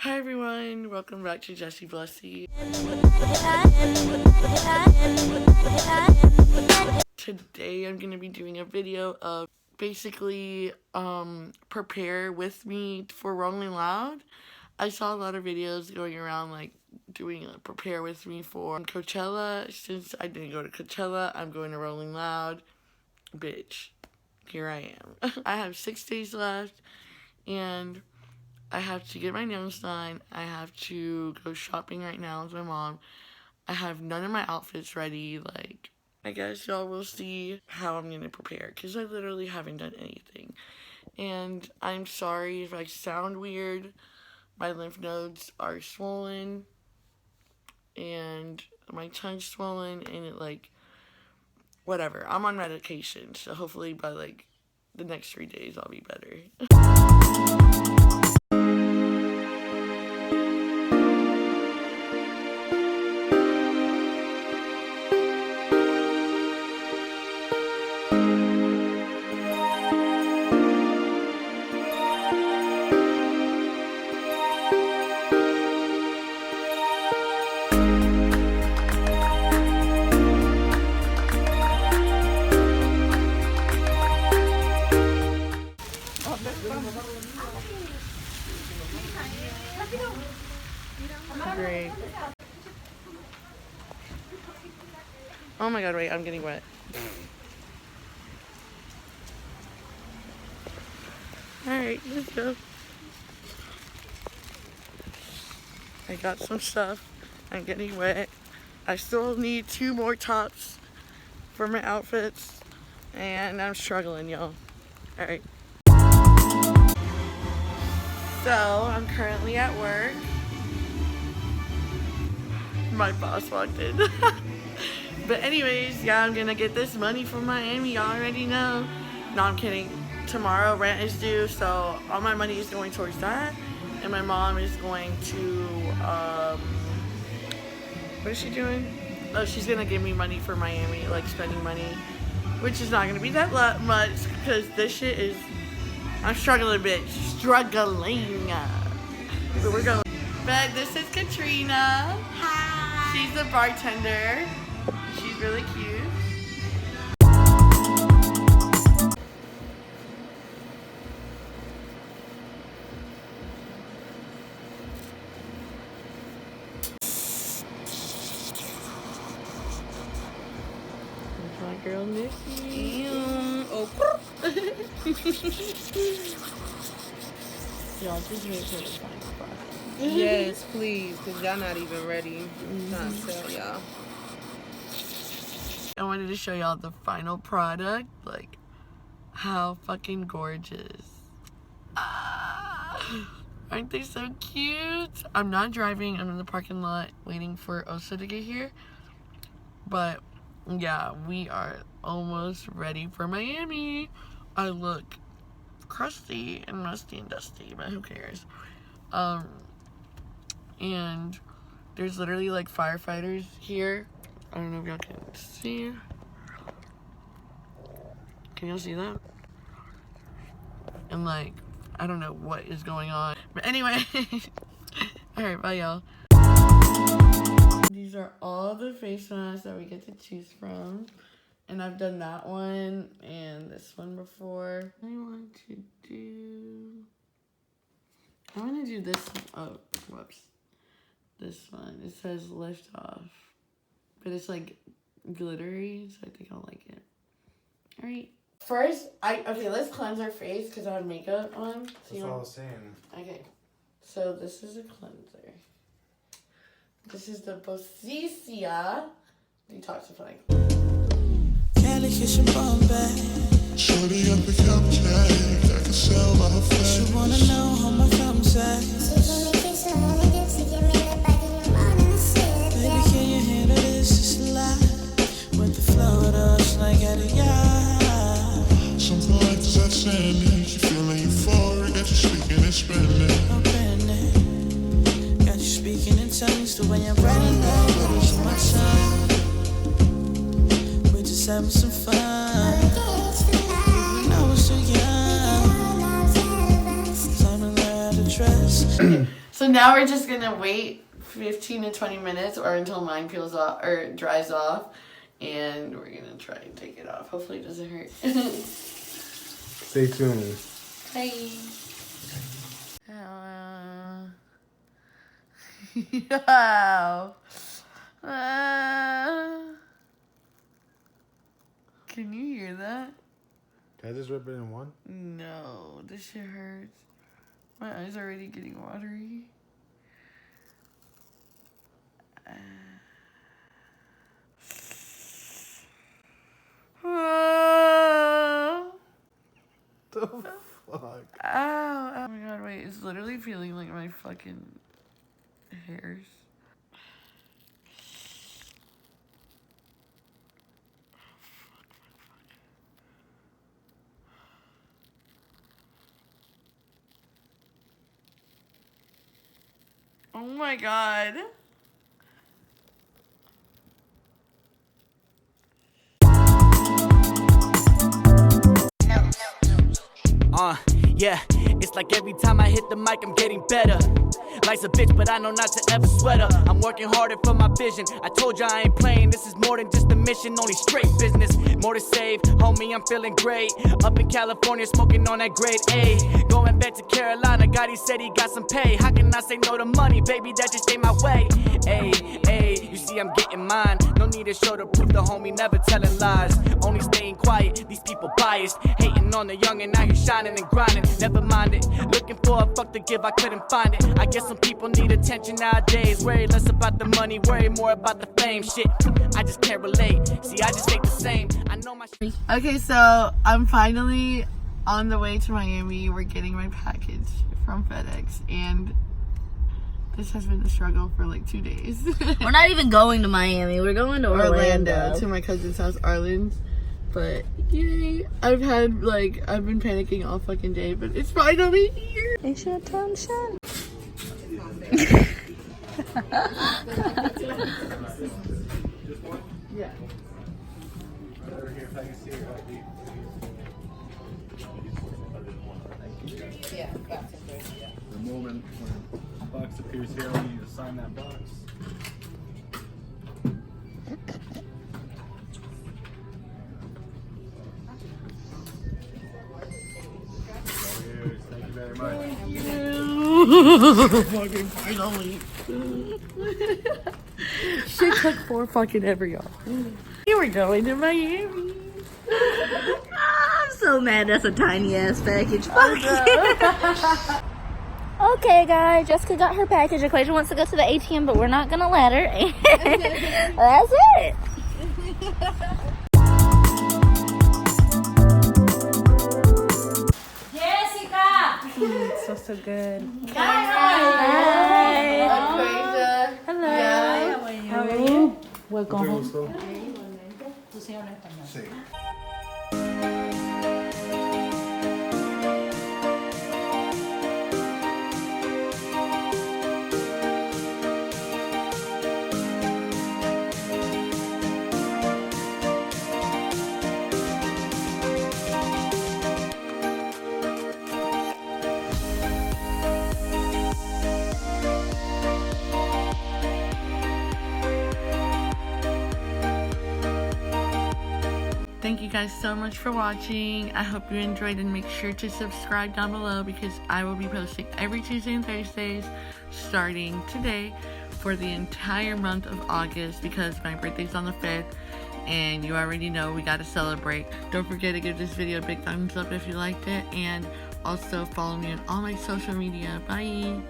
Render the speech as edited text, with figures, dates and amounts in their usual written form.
Hi everyone, welcome back to Jessie Blessy. Today I'm going to be doing a video of basically prepare with me for Rolling Loud. I saw a lot of videos going around like doing a prepare with me for Coachella. Since I didn't go to Coachella, I'm going to Rolling Loud. Bitch, here I am. I have 6 days left and I have to get my nails done. I have to go shopping right now with my mom. I have none of my outfits ready. Like, I guess y'all will see how I'm gonna prepare because I literally haven't done anything. And I'm sorry if I sound weird. My lymph nodes are swollen and my tongue's swollen and it like, whatever. I'm on medication, so hopefully by like the next 3 days I'll be better. Great. Oh my god, wait, I'm getting wet. Alright, let's go. I got some stuff. I'm getting wet. I still need 2 more tops for my outfits. And I'm struggling, y'all. Alright. So, I'm currently at work. My boss walked in. But anyways, yeah, I'm gonna get this money from Miami. Y'all already know. No, I'm kidding. Tomorrow rent is due, so all my money is going towards that. And my mom is going to, what is she doing? Oh, she's gonna give me money for Miami, like spending money. Which is not gonna be that much, because this shit is, I'm struggling, bitch. Struggling. But we're going. But this is Katrina. Hi. She's the bartender. She's really cute. There's my girl Missy. Oh. Y'all just wait for the final product. Yes, please, because y'all not even ready. Trying to tell y'all. I wanted to show y'all the final product. Like, how fucking gorgeous. Aren't they so cute? I'm not driving. I'm in the parking lot waiting for Osa to get here. But, yeah, we are almost ready for Miami. I look crusty and musty and dusty, but who cares? And there's literally like firefighters here. I don't know if y'all can see. Can y'all see that? And like, I don't know what is going on. But anyway, alright, bye y'all. These are all the face masks that we get to choose from. And I've done that one and this one before. I want to do this one. Oh, whoops. This one. It says lift off. But it's like glittery, so I think I'll like it. Alright. First, okay, let's cleanse our face because I have makeup on. So That's all I was saying. Okay. So this is a cleanser. This is the Bosicia Detoxifying. Kelly kissing Bombay. Shorty up the cupcake, I can sell by her face. She wanna know how my thumbs at. Baby, can you handle this? It's a lot. With the flow, it's like at a yacht. Something like this, that's saying it. You feeling euphoric, got you speaking and spending. Open it. Got you speaking in tongues. The way I'm writing that, but it's my son. We're just having some fun. Even though we're so young. Time to learn how to trust. So now we're just gonna wait 15 to 20 minutes or until mine peels off or dries off, and we're gonna try and take it off. Hopefully it doesn't hurt. Stay tuned. Hey. Wow. Can you hear that? Can I just rip it in one? No, this shit hurts. My eyes are already getting watery. The fuck? Ow. Oh my god, wait. It's literally feeling like my fucking hairs. Oh my god. Yeah, it's like every time I hit the mic, I'm getting better. Life's a bitch, but I know not to ever sweat her. I'm working harder for my vision. I told ya I ain't playing, this is more than just a mission, only straight business. More to save, homie, I'm feeling great. Up in California, smoking on that grade A. Going back to Carolina, God, he said he got some pay. How can I say no to money, baby, that just ain't my way. Ayy, you see I'm getting mine. No need to show the proof, the homie never telling lies. Only staying quiet, these people biased. Hating on the young and now he's shining and grinding. Never mind it, looking for a fuck to give, I couldn't find it. I guess some people need attention nowadays. Worry less about the money, worry more about the fame. Shit, I just can't relate. See, I just ain't the same. I know my shit. Okay, so I'm finally on the way to Miami. We're getting my package from FedEx, and this has been a struggle for like 2 days. We're not even going to Miami. We're going to Orlando. To my cousin's house, Arlen's. But yay, I've been panicking all fucking day, but it's finally here. It's your time, son. Yeah. The moment when a box appears here, I need to sign that box. Thank you very much. Fucking finally. Shit took forever, y'all. You were going to Miami. I'm so mad that's a tiny ass package. Fuck you. Okay, guys, Jessica got her package. Equation wants to go to the ATM, but we're not gonna let her. That's it. So good. Hi. Hello. How are you? Welcome home. Thank you guys so much for watching. I hope you enjoyed, and make sure to subscribe down below because I will be posting every Tuesday and Thursdays starting today for the entire month of August because my birthday's on the 5th and you already know we gotta celebrate. Don't forget to give this video a big thumbs up if you liked it, and also follow me on all my social media. Bye!